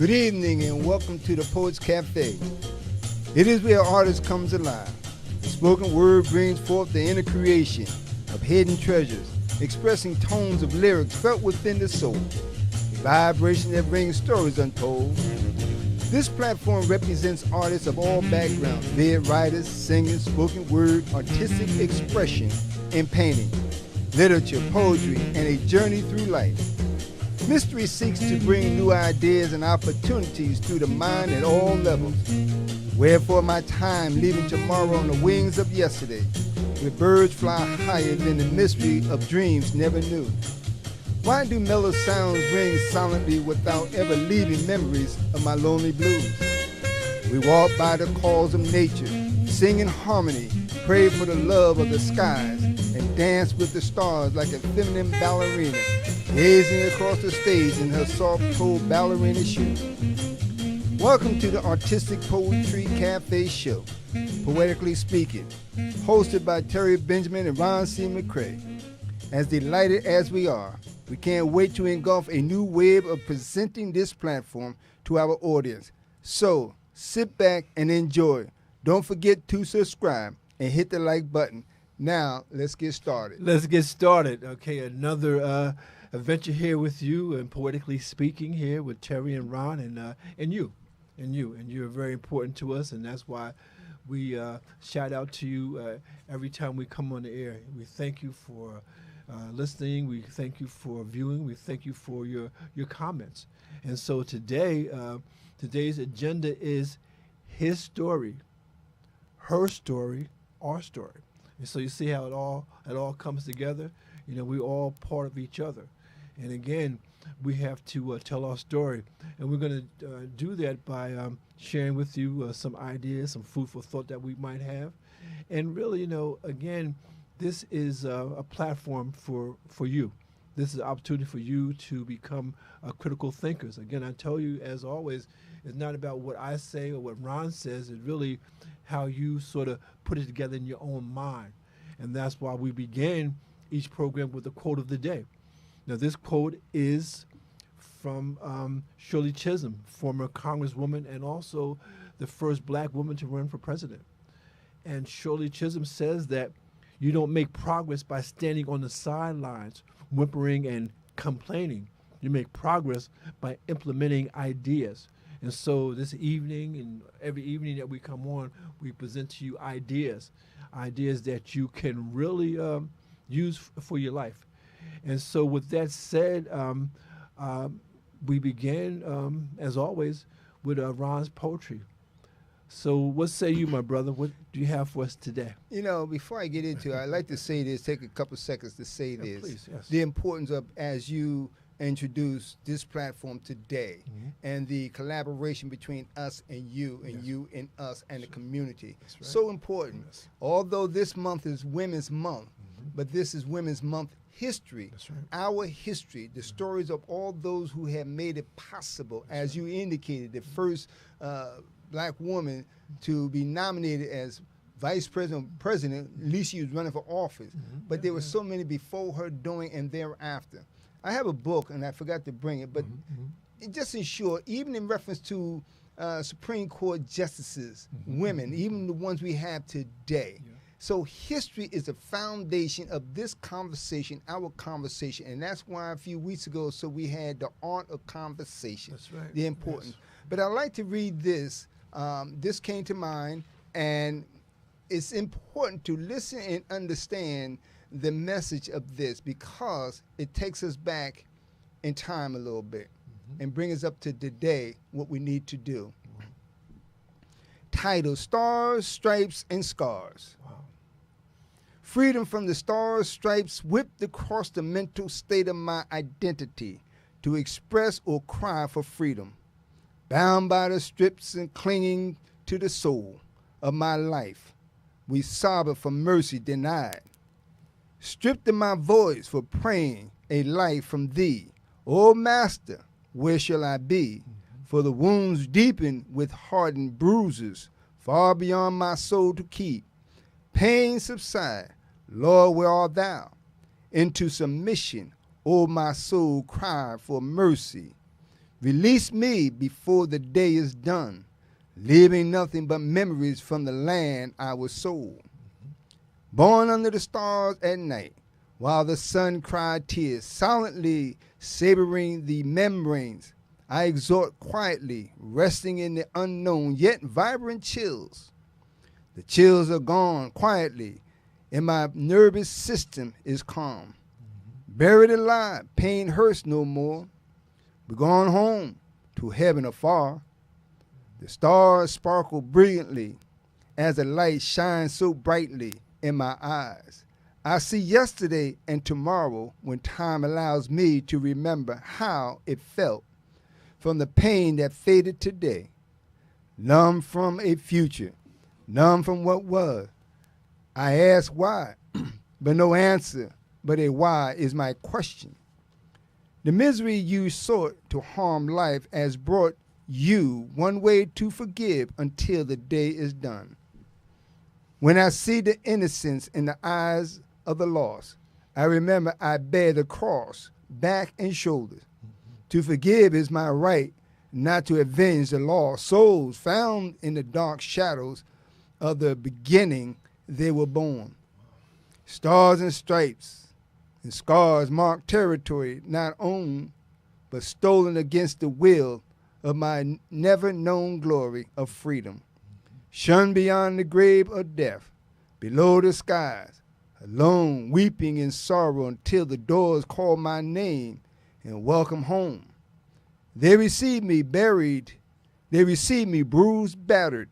Good evening and welcome to the Poets Cafe. It is where artists comes alive. The spoken word brings forth the inner creation of hidden treasures, expressing tones of lyrics felt within the soul, a vibration that brings stories untold. This platform represents artists of all backgrounds, be it writers, singers, spoken word, artistic expression, and painting, literature, poetry, and a journey through life. Mystery seeks to bring new ideas and opportunities to the mind at all levels. Wherefore my time leaving tomorrow on the wings of yesterday, where birds fly higher than the mystery of dreams never knew. Why do mellow sounds ring silently without ever leaving memories of my lonely blues? We walk by the calls of nature, sing in harmony, pray for the love of the skies, and dance with the stars like a feminine ballerina, gazing across the stage in her soft-toed ballerina shoes. Welcome to the Artistic Poetry Cafe Show, Poetically Speaking, hosted by Terry Benjamin and Ron C. McCrae. As delighted as we are, we can't wait to engulf a new wave of presenting this platform to our audience. So, sit back and enjoy. Don't forget to subscribe and hit the like button. Now, let's get started. Let's get started. Okay, another adventure here with you and Poetically Speaking here with Terry and Ron and you. And you're very important to us, and that's why we shout out to you every time we come on the air. We thank you for listening. We thank you for viewing. We thank you for your comments. And so today, today's agenda is his story, her story, our story. And so you see how it all comes together. You know, we're all part of each other. And again, we have to tell our story. And we're going to do that by sharing with you some ideas, some food for thought that we might have. And really, you know, again, this is a platform for you. This is an opportunity for you to become critical thinkers. Again, I tell you, as always, it's not about what I say or what Ron says. It's really how you sort of put it together in your own mind. And that's why we begin each program with a quote of the day. Now, this quote is from Shirley Chisholm, former Congresswoman and also the first black woman to run for president. And Shirley Chisholm says that you don't make progress by standing on the sidelines, whimpering and complaining. You make progress by implementing ideas. And so this evening and every evening that we come on, we present to you ideas that you can really use for your life. And so with that said, we begin, as always, with Ron's poetry. So what say you, my brother? What do you have for us today? You know, before I get into it, I'd like to say this, take a couple seconds to say this. Please, yes. The importance of, as you introduce this platform today, and the collaboration between us and you, and you and us and the community. That's right. So important. Yes. Although this month is Women's Month, but this is Women's Month history. That's right. Our history, the stories of all those who have made it possible. That's as right. You indicated, the first black woman to be nominated as vice president, at least she was running for office. But there were so many before her, during, and thereafter. I have a book, and I forgot to bring it, but it just in short, even in reference to Supreme Court justices, women, even the ones we have today. Yeah. So history is the foundation of this conversation, our conversation, and that's why a few weeks ago, so we had the art of conversation. That's right. The importance. Yes. But I'd like to read this. This came to mind, and it's important to listen and understand the message of this, because it takes us back in time a little bit and brings us up to today, what we need to do. Title: Stars, Stripes, and Scars. Wow. Freedom from the stars, stripes whipped across the mental state of my identity to express or cry for freedom. Bound by the strips and clinging to the soul of my life, we sobbed for mercy denied. Stripped of my voice for praying a life from thee. O Master, where shall I be? For the wounds deepen with hardened bruises, far beyond my soul to keep. Pain subside, Lord, where art thou? Into submission, O my soul, cry for mercy. Release me before the day is done, leaving nothing but memories from the land I was sold. Born under the stars at night, while the sun cried tears, silently savoring the membranes, I exhort quietly, resting in the unknown, yet vibrant chills. The chills are gone quietly, and my nervous system is calm. Buried alive, pain hurts no more. We're gone home to heaven afar. The stars sparkle brilliantly as the light shines so brightly in my eyes. I see yesterday and tomorrow when time allows me to remember how it felt from the pain that faded today. Numb from a future, numb from what was. I ask why, but no answer, but a why is my question. The misery you sought to harm life has brought you one way to forgive until the day is done. When I see the innocence in the eyes of the lost, I remember I bear the cross, back and shoulders. To forgive is my right, not to avenge the lost souls found in the dark shadows of the beginning they were born. Stars and stripes and scars mark territory not owned, but stolen against the will of my never-known glory of freedom. Shunned beyond the grave of death, below the skies, alone, weeping in sorrow until the doors call my name and welcome home. They receive me buried, they receive me bruised, battered.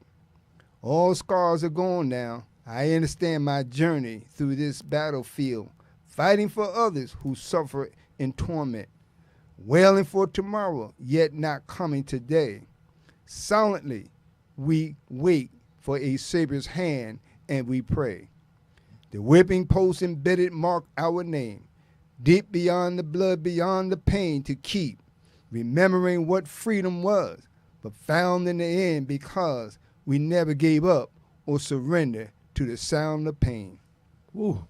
All scars are gone now. I understand my journey through this battlefield, fighting for others who suffer in torment, wailing for tomorrow, yet not coming today. Silently, we wait for a Savior's hand and we pray. The whipping post embedded mark our name, deep beyond the blood, beyond the pain, to keep remembering what freedom was, but found in the end because we never gave up or surrendered to the sound of pain. Ooh,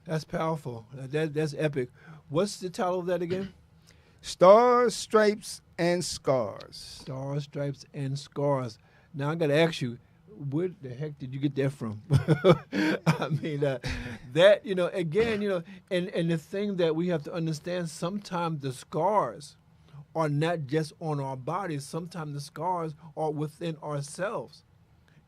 that's powerful. That's epic. What's the title of that again? Stars, Stripes, and Scars. Stars, Stripes, and Scars. Now I got to ask you, where the heck did you get that from? I mean, that, again, and the thing that we have to understand, sometimes the scars are not just on our bodies. Sometimes the scars are within ourselves.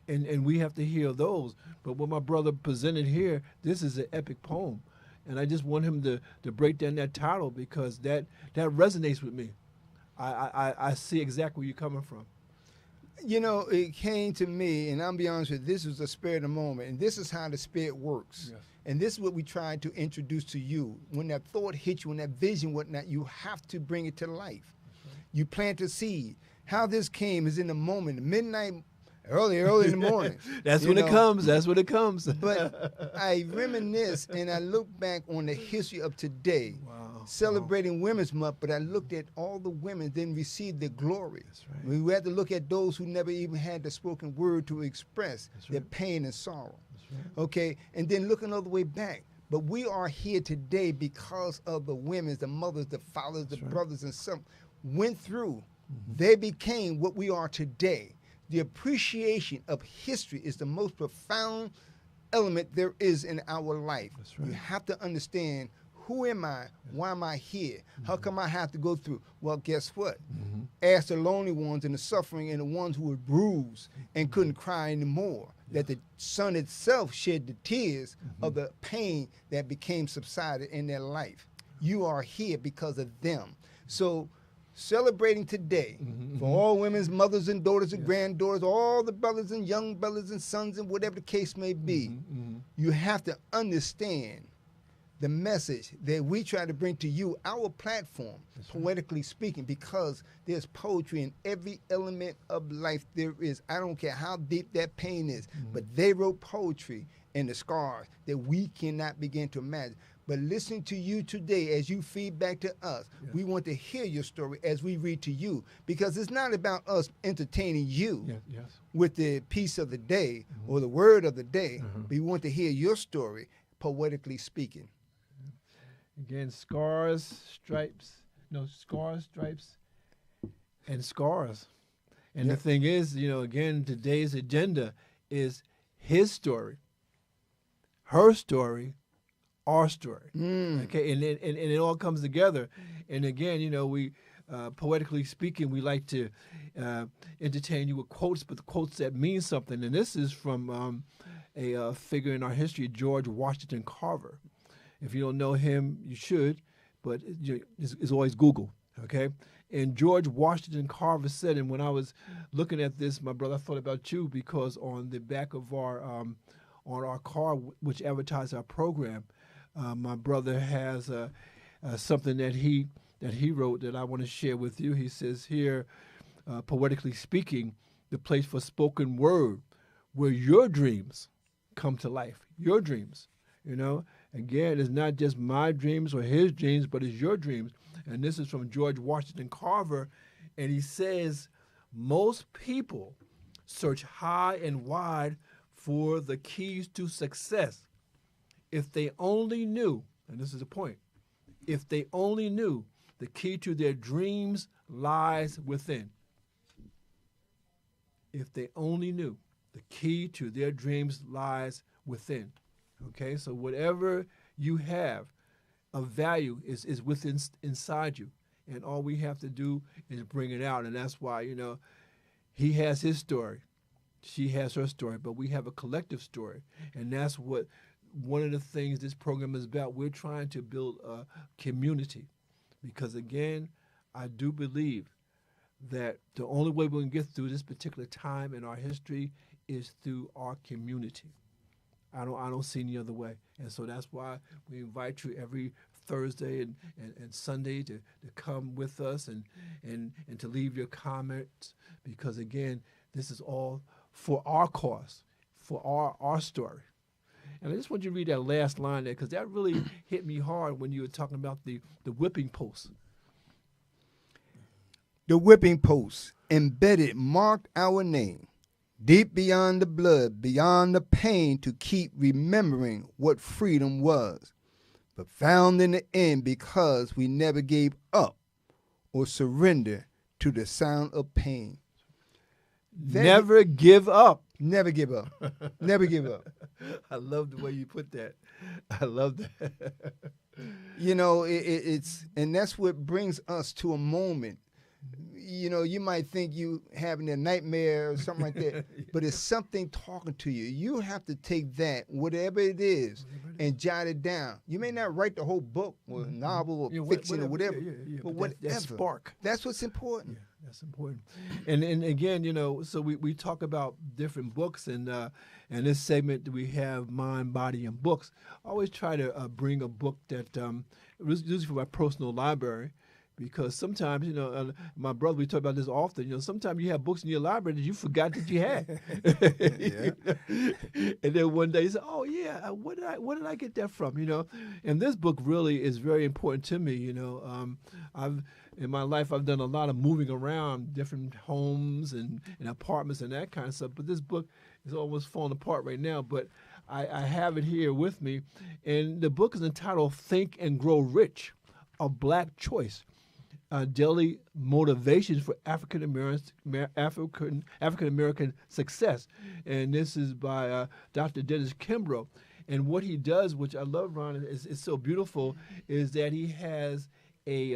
And we have to heal those. But what my brother presented here, this is an epic poem. And I just want him to break down that title because that resonates with me. I see exactly where you're coming from. You know, it came to me, and I'll be honest with you, this was the spirit of the moment, and this is how the spirit works. Yes. And this is what we tried to introduce to you. When that thought hits you, when that vision, whatnot, you have to bring it to life. Right. You plant a seed. How this came is in the moment, midnight, early in the morning. That's when it comes. That's when it comes. But I reminisce and I look back on the history of today, celebrating Women's Month, but I looked at all the women then received their glory. That's right. We had to look at those who never even had the spoken word to express their pain and sorrow. That's right. Okay, and then looking all the way back. But we are here today because of the women, the mothers, the fathers, the brothers, and some went through. They became what we are today. The appreciation of history is the most profound element there is in our life. That's right. You have to understand, who am I? Why am I here? How come I have to go through? Well, guess what? Ask the lonely ones and the suffering and the ones who were bruised and couldn't cry anymore. That the sun itself shed the tears of the pain that became subsided in their life. You are here because of them. So celebrating today for all women's mothers and daughters and granddaughters, all the brothers and young brothers and sons and whatever the case may be, you have to understand the message that we try to bring to you, our platform, Poetically Speaking, because there's poetry in every element of life there is. I don't care how deep that pain is, but they wrote poetry in the scars that we cannot begin to imagine. But listening to you today as you feed back to us, we want to hear your story as we read to you, because it's not about us entertaining you with the piece of the day or the word of the day, but we want to hear your story, poetically speaking. Again, scars, stripes, and scars. And the Yep. thing is, again, today's agenda is his story, her story, our story. Okay, and it all comes together. And again, we poetically speaking, we like to entertain you with quotes, but the quotes that mean something. And this is from a figure in our history, George Washington Carver. If you don't know him, you should, but it's always Google. Okay. And George Washington Carver said, and when I was looking at this, my brother, I thought about you, because on the back of our on our car, which advertised our program, my brother has something that he wrote that I want to share with you. He says here, poetically speaking, the place for spoken word, where your dreams come to life. Your dreams, Again, it's not just my dreams or his dreams, but it's your dreams. And this is from George Washington Carver, and he says, most people search high and wide for the keys to success. If they only knew, and this is the point, if they only knew the key to their dreams lies within. If they only knew the key to their dreams lies within. Okay, so whatever you have of value is within inside you, and all we have to do is bring it out. And that's why he has his story, she has her story, but we have a collective story, and that's what one of the things this program is about. We're trying to build a community, because again, I do believe that the only way we can get through this particular time in our history is through our community. I don't see any other way. And so that's why we invite you every Thursday and Sunday to come with us and to leave your comments, because again, this is all for our cause, for our story. And I just want you to read that last line there, because that really hit me hard when you were talking about the whipping post. The whipping post embedded marked our name. Deep beyond the blood, beyond the pain, to keep remembering what freedom was, but found in the end because we never gave up or surrendered to the sound of pain. Never give up. Never give up. Never give up. I love the way you put that. I love that. It's and that's what brings us to a moment. You might think you having a nightmare or something like that, but it's something talking to you. You have to take that, whatever it is, and jot it down. You may not write the whole book or novel or fiction or whatever, but whatever. That spark. That's what's important. Yeah, that's important. And again, so we talk about different books, and this segment we have Mind, Body, and Books. I always try to bring a book that usually from my personal library. Because sometimes, my brother, we talk about this often, sometimes you have books in your library that you forgot that you had. Yeah. And then one day you say, oh, yeah, where did I get that from, And this book really is very important to me, in my life, I've done a lot of moving around different homes and apartments and that kind of stuff. But this book is almost falling apart right now. But I have it here with me. And the book is entitled Think and Grow Rich, A Black Choice. Daily motivations for African American success, and this is by Dr. Dennis Kimbrough. And what he does, which I love, Ron, is so beautiful, is that he has a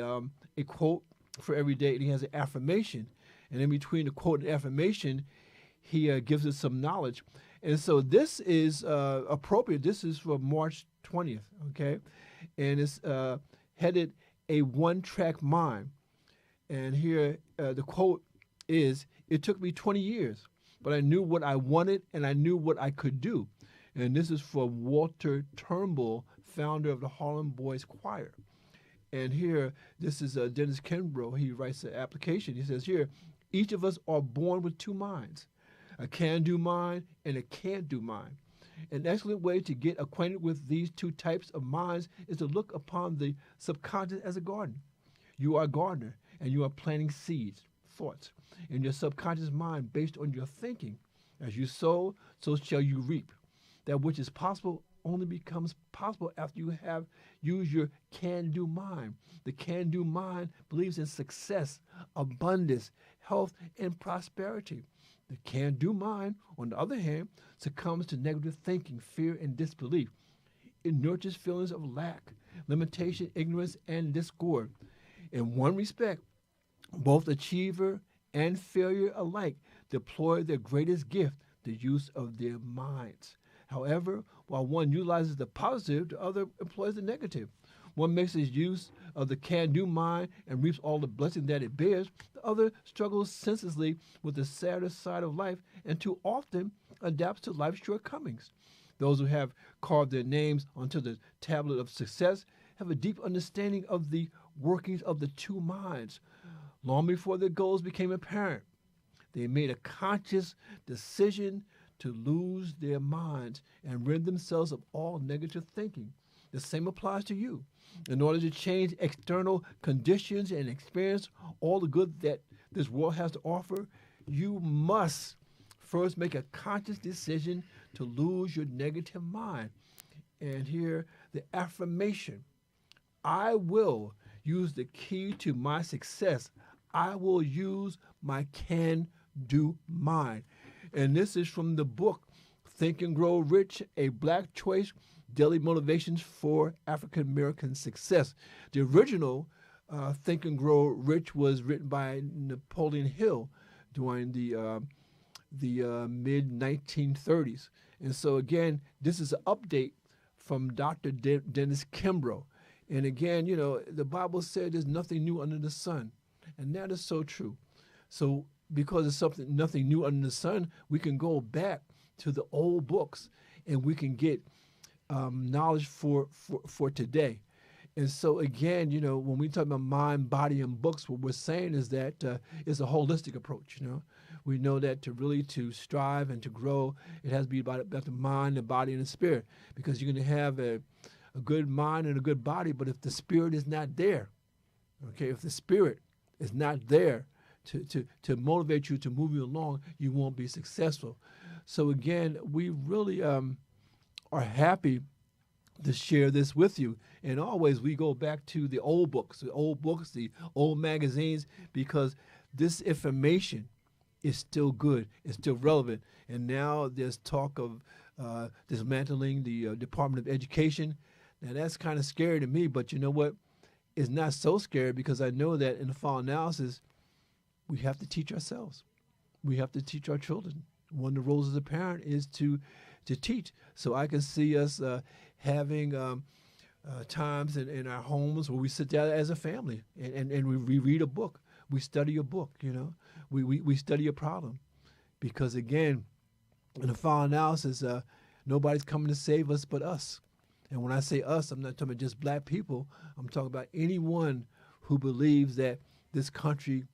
quote for every day, and he has an affirmation, and in between the quote and affirmation, he gives us some knowledge. And so this is appropriate. This is for March 20th, okay, and it's headed A One-Track Mind. And here the quote is, it took me 20 years, but I knew what I wanted and I knew what I could do. And this is from Walter Turnbull, founder of the Harlem Boys Choir. And here, this is Dennis Kimbrough. He writes an application. He says here, each of us are born with two minds, a can-do mind and a can't-do mind. An excellent way to get acquainted with these two types of minds is to look upon the subconscious as a garden. You are a gardener, and you are planting seeds, thoughts, in your subconscious mind based on your thinking. As you sow, so shall you reap. That which is possible only becomes possible after you have used your can-do mind. The can-do mind believes in success, abundance, health, and prosperity. The can-do mind, on the other hand, succumbs to negative thinking, fear, and disbelief. It nurtures feelings of lack, limitation, ignorance, and discord. In one respect, both achiever and failure alike deploy their greatest gift, the use of their minds. However, while one utilizes the positive, the other employs the negative. One makes his use of the can-do mind and reaps all the blessing that it bears. The other struggles senselessly with the sadder side of life and too often adapts to life's shortcomings. Those who have carved their names onto the tablet of success have a deep understanding of the workings of the two minds. Long before their goals became apparent, they made a conscious decision to lose their minds and rid themselves of all negative thinking. The same applies to you. In order to change external conditions and experience all the good that this world has to offer, you must first make a conscious decision to lose your negative mind. And here, the affirmation: I will use the key to my success. I will use my can-do mind. And this is from the book, Think and Grow Rich, A Black Choice, Daily Motivations for African American Success. The original Think and Grow Rich was written by Napoleon Hill during the mid-1930s. And so again, this is an update from Dr. Dennis Kimbrough. And again, you know, the Bible said there's nothing new under the sun. And that is so true. So because it's nothing new under the sun, we can go back to the old books and we can get knowledge for today. And so again, you know, when we talk about mind, body, and books, what we're saying is that it's a holistic approach. You know, we know that to strive and to grow, it has to be about the mind, the body, and the spirit. Because you're going to have a good mind and a good body, but if the spirit is not there, okay, if the spirit is not there to motivate you, to move you along, you won't be successful. So again, we really are happy to share this with you. And always we go back to the old books, the old magazines, because this information is still good, it's still relevant. And now there's talk of dismantling the Department of Education. Now that's kind of scary to me, but you know what? It's not so scary because I know that in the final analysis, we have to teach ourselves. We have to teach our children. One of the roles as a parent is to teach. So I can see us having times in our homes where we sit down as a family and we read a book. We study a book, you know. We study a problem. Because again, in the final analysis, nobody's coming to save us but us. And when I say us, I'm not talking about just black people. I'm talking about anyone who believes that this country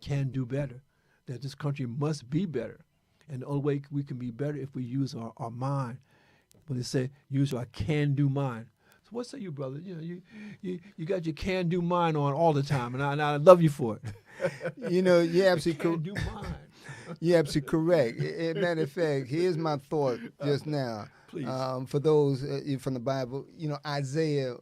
can do better, that this country must be better. And the only way we can be better if we use our mind. When they say use our can-do mind. So what say you, brother? You know, you got your can-do mind on all the time, and I love you for it. You know, you're absolutely can-do mind. You're absolutely correct. As a matter of fact, here's my thought just now. Please. For those from the Bible, you know, Isaiah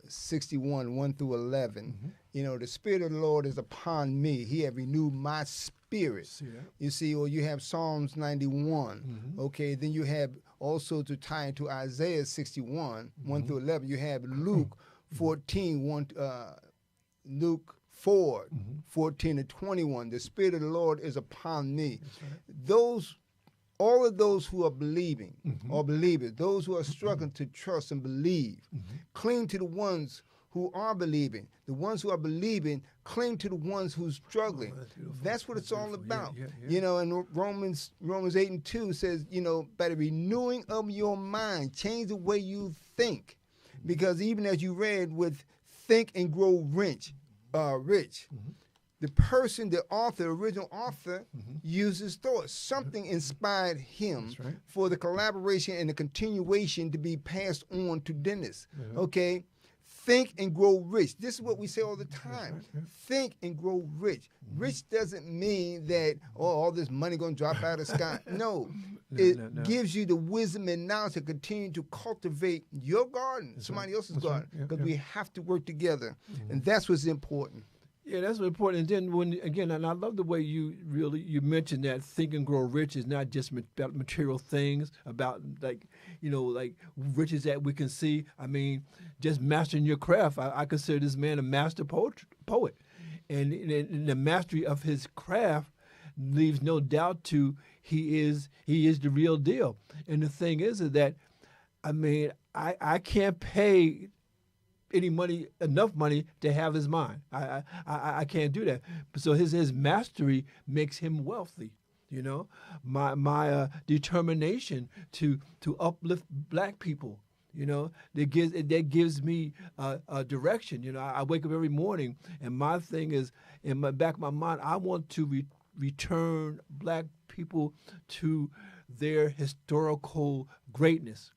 61, 1 through 11. Mm-hmm. You know, the Spirit of the Lord is upon me. He have renewed my spirit. You see, or you have Psalms 91. Mm-hmm. Okay, then you have also to tie into Isaiah 61, mm-hmm. 1 through 11. You have Luke 14, Luke 4, mm-hmm. 14 to 21. The Spirit of the Lord is upon me. Right. All of those who are believing, mm-hmm. or believers, those who are struggling to trust and believe, mm-hmm. cling to the ones who are believing. The ones who are believing cling to the ones who's struggling. That's what it's all about. Yeah. You know, and Romans 8 and 2 says, you know, by the renewing of your mind, change the way you think. Mm-hmm. Because even as you read with Think and Grow Rich, mm-hmm. the person, the author, original author, mm-hmm. uses thoughts. Something inspired him for the collaboration and the continuation to be passed on to Dennis. Mm-hmm. Okay? Think and grow rich. This is what we say all the time. Think and grow rich. Rich doesn't mean that, all this money going to drop out of the sky. No. It gives you the wisdom and knowledge to continue to cultivate your garden, somebody else's garden, because we have to work together. And that's what's important. Yeah, that's what's important. And then and I love the way you mentioned that think and grow rich is not just about material things, about like riches that we can see. I mean, just mastering your craft. I consider this man a master poet. And the mastery of his craft leaves no doubt to he is the real deal. And the thing is that, I mean, I can't pay enough money to have his mind. I can't do that. So his mastery makes him wealthy. My determination to uplift black people. That gives me a direction. I wake up every morning, and my thing is in the back of my mind. I want to return black people to their historical greatness,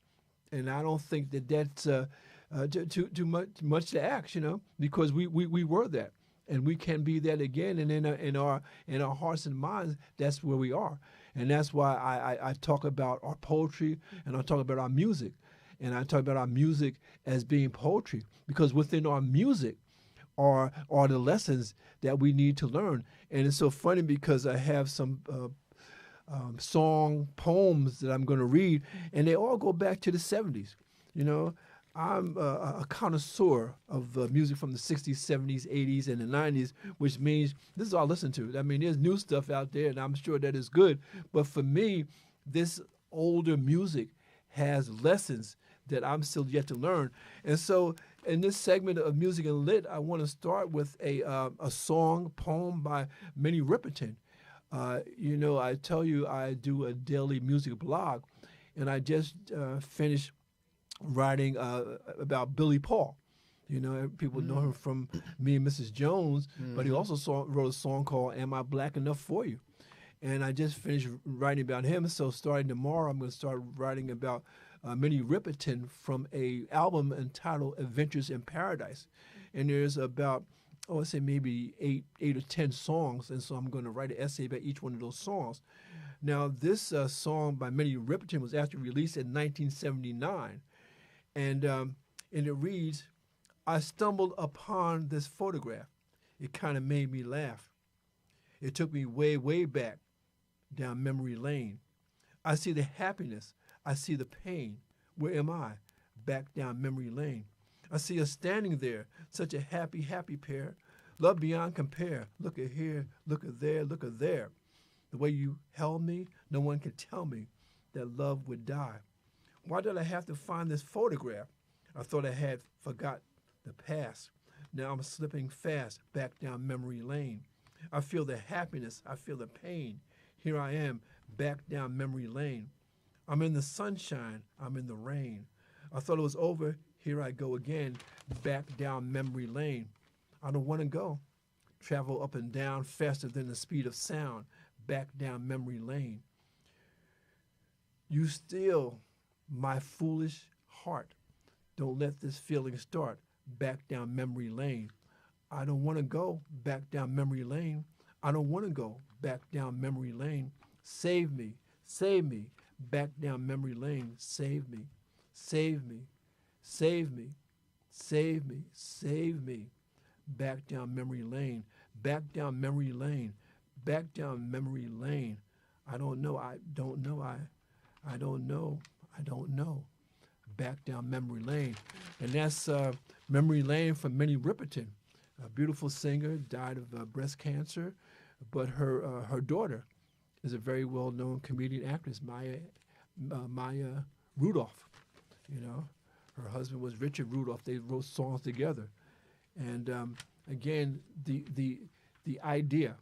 and I don't think that's too much to ask, because we were that, and we can be that again, and in our hearts and minds, that's where we are, and that's why I talk about our poetry, and I talk about our music, and I talk about our music as being poetry, because within our music are the lessons that we need to learn, and it's so funny because I have some song poems that I'm going to read, and they all go back to the 70s, I'm a connoisseur of music from the 60s, 70s, 80s, and the 90s, which means this is all I listen to. I mean, there's new stuff out there, and I'm sure that is good. But for me, this older music has lessons that I'm still yet to learn. And so in this segment of Music and Lit, I want to start with a song, poem by Minnie Riperton. I tell you, I do a daily music blog, and I just finished writing about Billy Paul. People know him from Me and Mrs. Jones, but he also wrote a song called Am I Black Enough for You? And I just finished writing about him, so starting tomorrow I'm going to start writing about Minnie Riperton from a album entitled Adventures in Paradise. And there's about, I'd say maybe eight or 10 songs, and so I'm going to write an essay about each one of those songs. Now, this song by Minnie Riperton was actually released in 1979, and it reads, I stumbled upon this photograph. It kind of made me laugh. It took me way, way back down memory lane. I see the happiness. I see the pain. Where am I? Back down memory lane. I see us standing there, such a happy, happy pair. Love beyond compare. Look at here, look at there, look at there. The way you held me, no one can tell me that love would die. Why did I have to find this photograph? I thought I had forgot the past. Now I'm slipping fast back down memory lane. I feel the happiness. I feel the pain. Here I am back down memory lane. I'm in the sunshine. I'm in the rain. I thought it was over. Here I go again, back down memory lane. I don't want to go. Travel up and down faster than the speed of sound, back down memory lane. You still my foolish heart. Don't let this feeling start, back down memory lane. I don't want to go back down memory lane. I don't want to go back down memory lane. Save me, back down memory lane. Save me, save me, save me, save me, save me. Back down memory lane, back down memory lane, back down memory lane. I don't know, I don't know, I don't know, I don't know. Back down memory lane. And that's Memory Lane from Minnie Riperton, a beautiful singer, died of breast cancer, but her daughter is a very well-known comedian actress, Maya Rudolph. You know, her husband was Richard Rudolph. They wrote songs together. And again, the idea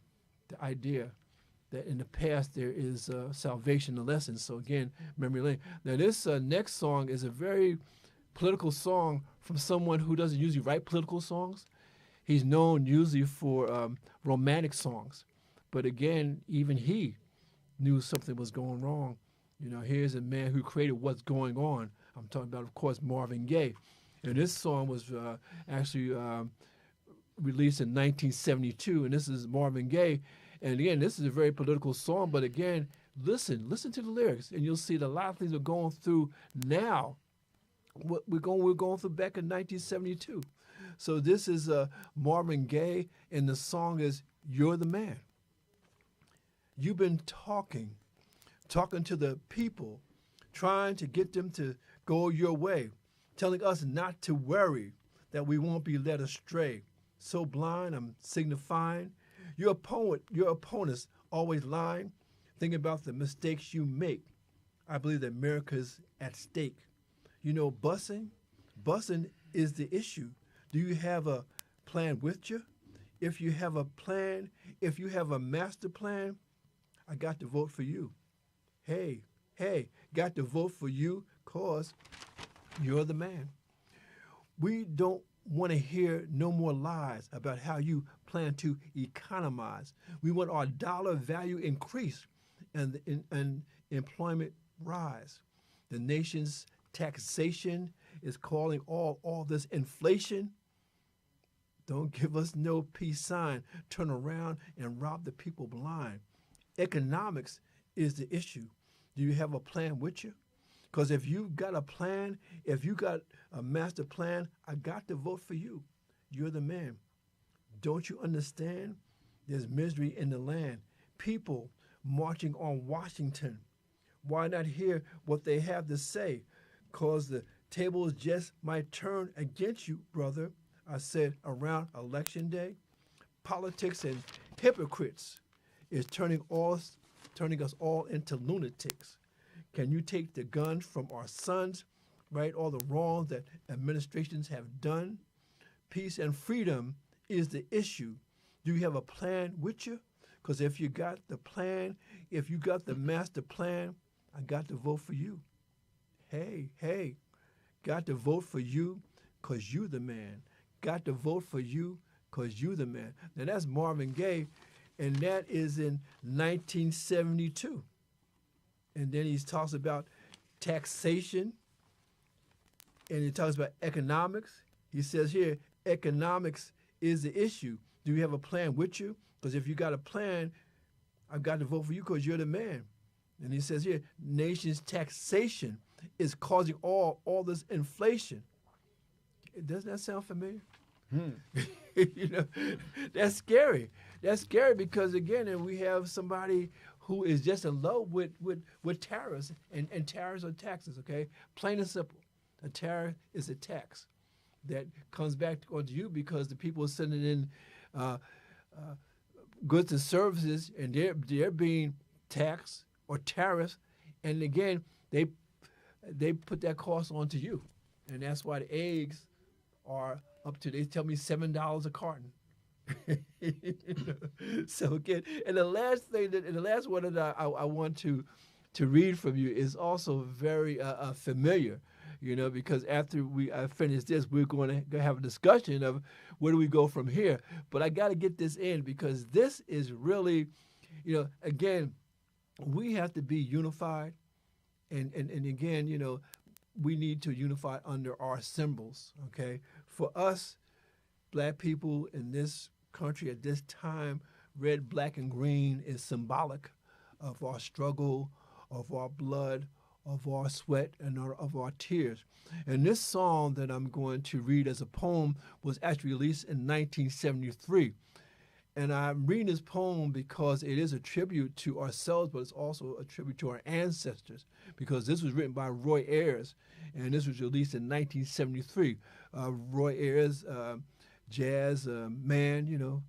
that in the past there is salvation and lessons. So again, Memory Lane. Now this next song is a very political song from someone who doesn't usually write political songs. He's known usually for romantic songs. But again, even he knew something was going wrong. You know, here's a man who created What's Going On. I'm talking about, of course, Marvin Gaye. And this song was actually released in 1972, and this is Marvin Gaye. And again, this is a very political song, but again, listen to the lyrics, and you'll see that a lot of things are going through now. What we're going through back in 1972. So this is Marvin Gaye, and the song is "You're the Man." You've been talking to the people, trying to get them to go your way, telling us not to worry, that we won't be led astray. So blind, I'm signifying. Your opponents always lying. Think about the mistakes you make. I believe that America's at stake. You know, busing is the issue. Do you have a plan with you? If you have a plan, if you have a master plan, I got to vote for you. Hey, got to vote for you because you're the man. We don't want to hear no more lies about how you plan to economize. We want our dollar value increase and employment rise. The nation's taxation is calling all this inflation. Don't give us no peace sign. Turn around and rob the people blind. Economics is the issue. Do you have a plan with you? Because if you've got a plan, if you got a master plan, I got to vote for you. You're the man. Don't you understand? There's misery in the land. People marching on Washington. Why not hear what they have to say? Because the tables just might turn against you, brother. I said around election day, politics and hypocrites is turning us all into lunatics. Can you take the guns from our sons, right? All the wrongs that administrations have done? Peace and freedom is the issue. Do you have a plan with you? Because if you got the plan, if you got the master plan, I got to vote for you. Hey, got to vote for you because you the man. Got to vote for you because you the man. Now that's Marvin Gaye, and that is in 1972. And then he talks about taxation, and he talks about economics. He says here, economics is the issue. Do you have a plan with you? Because if you got a plan, I've got to vote for you because you're the man. And he says here, nation's taxation is causing all this inflation. Doesn't that sound familiar? You know, that's scary. That's scary because, again, and we have somebody who is just in love with tariffs, and tariffs are taxes, okay? Plain and simple. A tariff is a tax that comes back onto you because the people are sending in goods and services, and they're being taxed or tariffs, and again, they put that cost onto you. And that's why the eggs are up to, they tell me $7 a carton. So again, and the last one that I want to read from you is also very familiar, you know, because after we finish this, we're going to have a discussion of where do we go from here. But I got to get this in because this is really, you know, again, we have to be unified, and again, you know, we need to unify under our symbols, okay? For us, black people in this country at this time, red, black, and green is symbolic of our struggle, of our blood, of our sweat, and of our tears. And this song that I'm going to read as a poem was actually released in 1973. And I'm reading this poem because it is a tribute to ourselves, but it's also a tribute to our ancestors, because this was written by Roy Ayers, and this was released in 1973. Roy Ayers, jazz man, you know,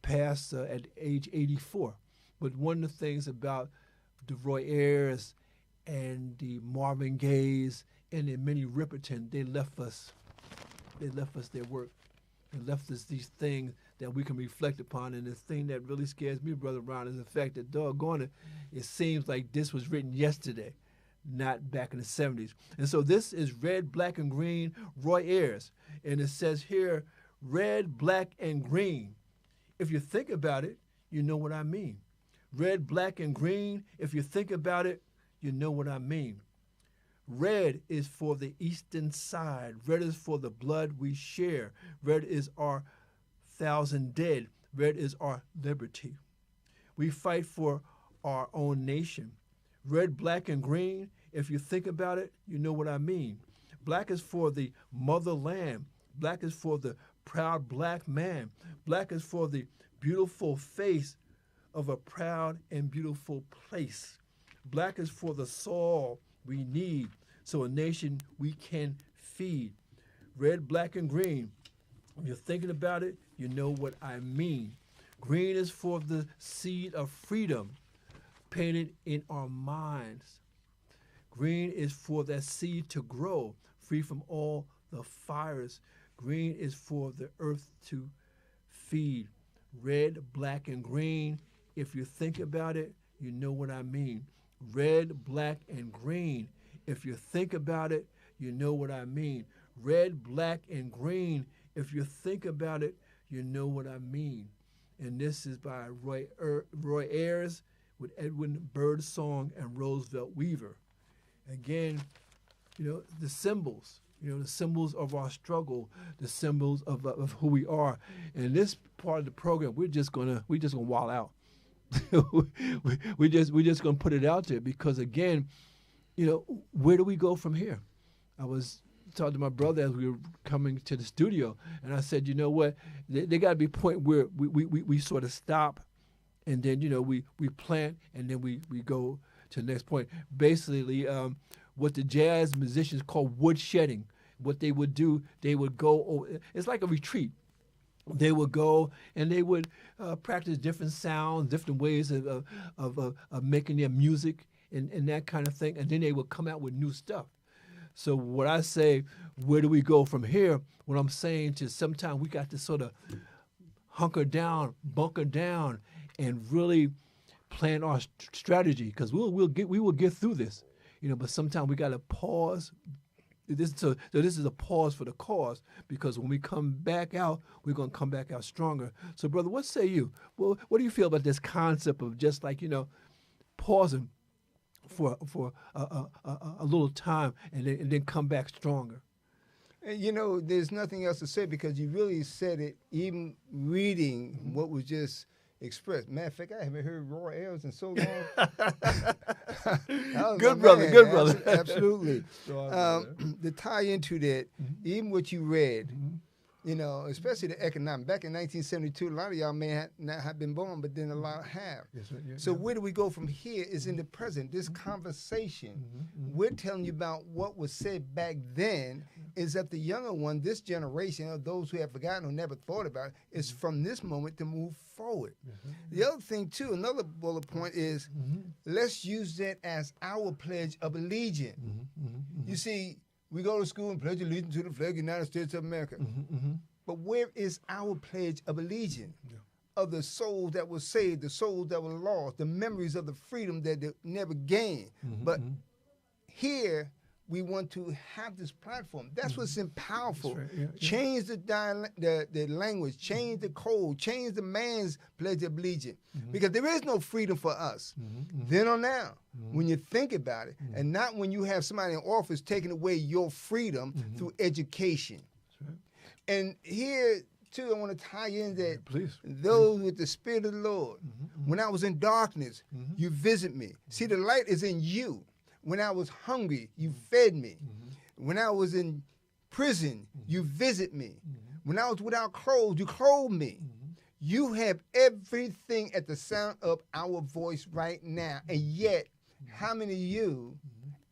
passed at age 84. But one of the things about the Roy Ayers and the Marvin Gayes and the Minnie Riperton, they left us their work. They left us these things that we can reflect upon. And the thing that really scares me, Brother Ron, is the fact that, doggone it, it seems like this was written yesterday, not back in the 70s. And so this is Red, Black, and Green, Roy Ayers. And it says here, red, black, and green. If you think about it, you know what I mean. Red, black, and green, if you think about it, you know what I mean. Red is for the eastern side. Red is for the blood we share. Red is our 1,000 dead. Red is our liberty. We fight for our own nation. Red, black, and green, if you think about it, you know what I mean. Black is for the motherland. Black is for the proud black man. Black is for the beautiful face of a proud and beautiful place. Black is for the soul we need, so a nation we can feed. Red, black, and green. When you're thinking about it, you know what I mean. Green is for the seed of freedom painted in our minds. Green is for that seed to grow, free from all the fires. Green is for the earth to feed. Red, black, and green. If you think about it, you know what I mean. Red, black, and green. If you think about it, you know what I mean. Red, black, and green. If you think about it, you know what I mean. And this is by Roy Ayers with Edwin Birdsong and Roosevelt Weaver. Again, the symbols. The symbols of our struggle, the symbols of who we are. And this part of the program, we're just gonna wild out. we're just gonna put it out there because again, where do we go from here? I was talking to my brother as we were coming to the studio, and I said, you know what? There got to be a point where we sort of stop, and then we plant, and then we go to the next point. Basically, what the jazz musicians call woodshedding. What they would do, they would go. It's like a retreat. They would go and they would practice different sounds, different ways of making their music and that kind of thing, and then they would come out with new stuff. So what I say, where do we go from here? What I'm saying is sometimes we got to sort of hunker down, bunker down, and really plan our strategy because we will get through this, But sometimes we got to pause. So this is a pause for the cause because when we come back out, we're going to come back out stronger. So, brother, what say you? Well, what do you feel about this concept of just like pausing for a little time and then come back stronger? And there's nothing else to say because you really said it. Even reading what was just expressed. Matter of fact, I haven't heard Roy Ayers in so long. Good brother. Absolutely. To tie into that, even what you read, especially the economic. Back in 1972, a lot of y'all may not have been born, but then a lot have. Yes, sir. Yeah, so where do we go from here is in the present. This conversation, we're telling you about what was said back then is that the younger one, this generation, of those who have forgotten or never thought about it, is from this moment to move forward. The other thing, too, another bullet point is let's use that as our pledge of allegiance. You see, we go to school and pledge allegiance to the flag of the United States of America. But where is our pledge of allegiance? Of the souls that were saved, the souls that were lost, the memories of the freedom that they never gained. But here, we want to have this platform. That's what's powerful. Right. Yeah. Change the language, change the code, change the man's pledge of allegiance. Because there is no freedom for us, then or now, when you think about it, and not when you have somebody in office taking away your freedom through education. Right. And here, too, I want to tie in that those with the Spirit of the Lord, when I was in darkness, you visit me. See, the light is in you. When I was hungry, you fed me. When I was in prison, you visit me. When I was without clothes, you clothed me. You have everything at the sound of our voice right now. And yet, how many of you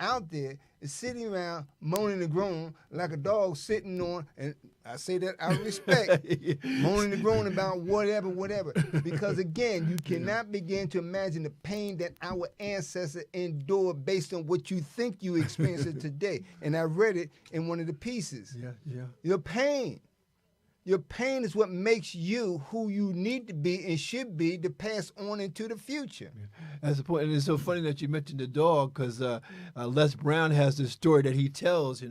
out there is sitting around moaning and groaning like a dog sitting on, and I say that out of respect, moaning and groaning about whatever. Because again, you cannot begin to imagine the pain that our ancestors endured based on what you think you experience it today. And I read it in one of the pieces. Your pain is what makes you who you need to be and should be to pass on into the future. That's the point. And it's so funny that you mentioned the dog because Les Brown has this story that he tells.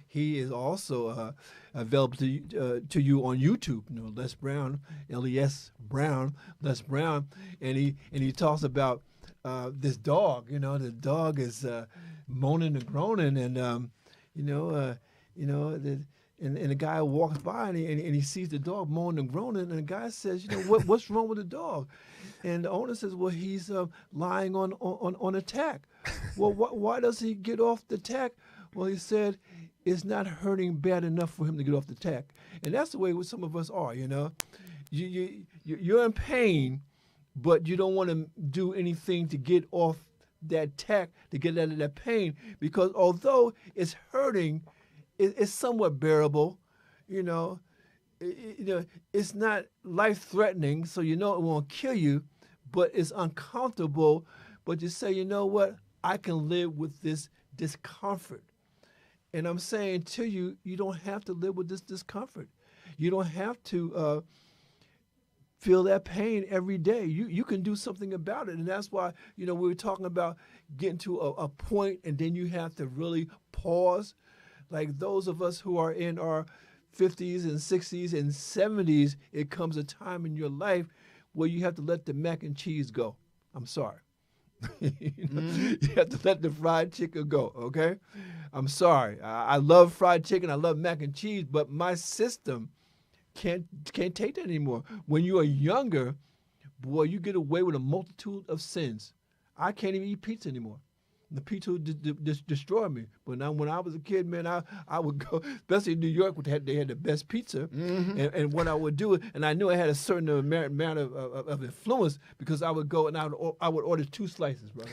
He is also available to you on YouTube. Les Brown, Les Brown, and he talks about this dog. The dog is moaning and groaning, and and the guy walks by and he sees the dog moaning and groaning, and the guy says, what's wrong with the dog? And the owner says, well, he's lying on a tack. Well, why does he get off the tack? Well, he said it's not hurting bad enough for him to get off the tack. And that's the way some of us are, You're in pain, but you don't want to do anything to get off that tack, to get out of that pain, because although it's hurting, it's somewhat bearable, it's not life-threatening, so it won't kill you, but it's uncomfortable. But you say, you know what? I can live with this discomfort. And I'm saying to you, you don't have to live with this discomfort. You don't have to feel that pain every day. You can do something about it. And that's why, we were talking about getting to a point, and then you have to really pause. Like those of us who are in our 50s and 60s and 70s, it comes a time in your life where you have to let the mac and cheese go. I'm sorry. You have to let the fried chicken go, okay? I'm sorry. I love fried chicken. I love mac and cheese, but my system can't take that anymore. When you are younger, boy, you get away with a multitude of sins. I can't even eat pizza anymore. The pizza would destroy me. But now, when I was a kid, man, I would go, especially in New York, they had the best pizza. Mm-hmm. And what I would do, and I knew I had a certain amount of influence, because I would go and I would order 2 slices, brother.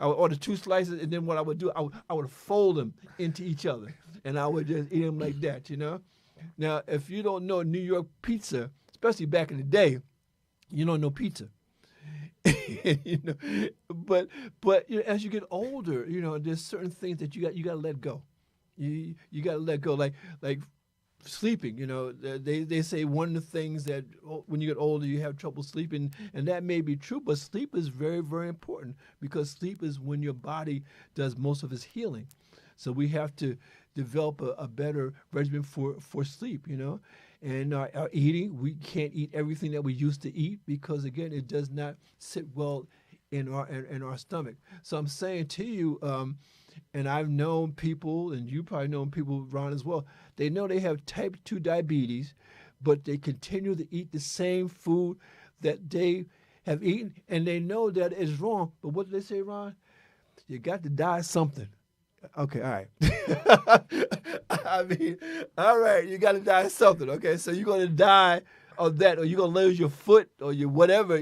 I would order 2 slices, and then what I would do, I would fold them into each other, and I would just eat them like that, Now, if you don't know New York pizza, especially back in the day, you don't know pizza. But as you get older, there's certain things that you got to let go. You got to let go, like sleeping. They say one of the things that when you get older you have trouble sleeping, and that may be true. But sleep is very, very important, because sleep is when your body does most of its healing. So we have to develop a better regimen for sleep. And our eating, we can't eat everything that we used to eat, because again, it does not sit well in our stomach. So I'm saying to you, and I've known people, and you probably know people, Ron, as well. They know they have type 2 diabetes, but they continue to eat the same food that they have eaten, and they know that it's wrong. But what do they say, Ron? You got to die something. Okay, all right. I mean, all right, you got to die of something, okay? So you're going to die of that, or you're going to lose your foot, or your whatever,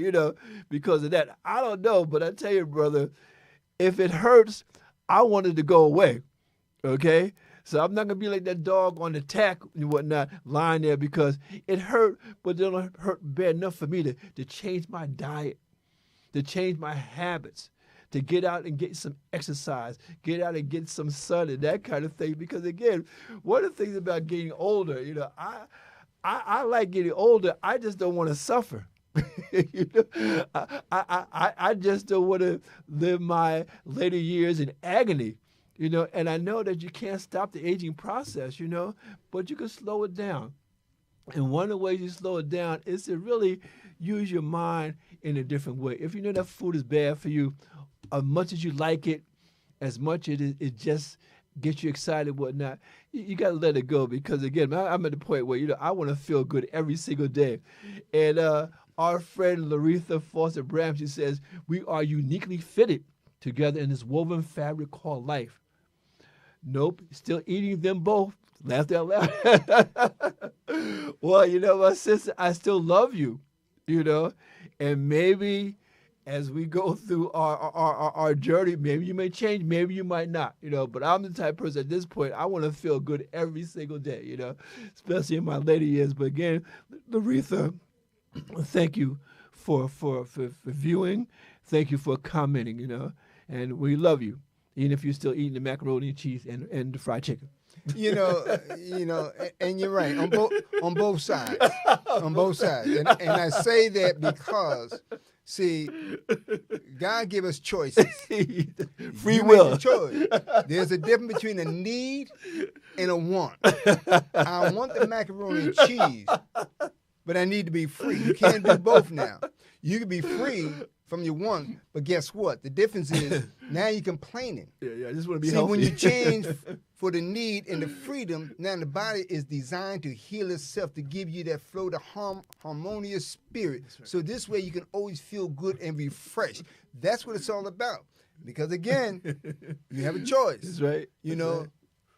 because of that. I don't know, but I tell you, brother, if it hurts, I want it to go away, okay? So I'm not going to be like that dog on the tack and whatnot, lying there, because it hurt, but it don't hurt bad enough for me to change my diet, to change my habits, to get out and get some exercise, get out and get some sun and that kind of thing. Because again, one of the things about getting older, I like getting older. I just don't want to suffer. I just don't want to live my later years in agony. And I know that you can't stop the aging process, but you can slow it down. And one of the ways you slow it down is to really use your mind in a different way. If you know that food is bad for you, as much as you like it, as much as it just gets you excited and whatnot, you got to let it go. Because, again, I'm at the point where, I want to feel good every single day. And our friend Laretha Foster Bram, she says, we are uniquely fitted together in this woven fabric called life. Nope, still eating them both. Laughed out loud. Well, my sister, I still love you, and maybe as we go through our journey, maybe you may change, maybe you might not, but I'm the type of person at this point, I want to feel good every single day, especially in my later years. But again, Laretha, thank you for viewing. Thank you for commenting, and we love you, even if you're still eating the macaroni and cheese and the fried chicken. And you're right on both sides, and I say that because, see, God give us choices, free will. Choice. There's a difference between a need and a want. I want the macaroni and cheese, but I need to be free. You can't do both now. You can be free from your want, but guess what? The difference is now you're complaining. Yeah, I just want to be See, healthy. when you change for the need and the freedom, now the body is designed to heal itself, to give you that flow, the harmonious spirit. Right. So this way you can always feel good and refreshed. That's what it's all about. Because again, you have a choice. That's right. You know, right.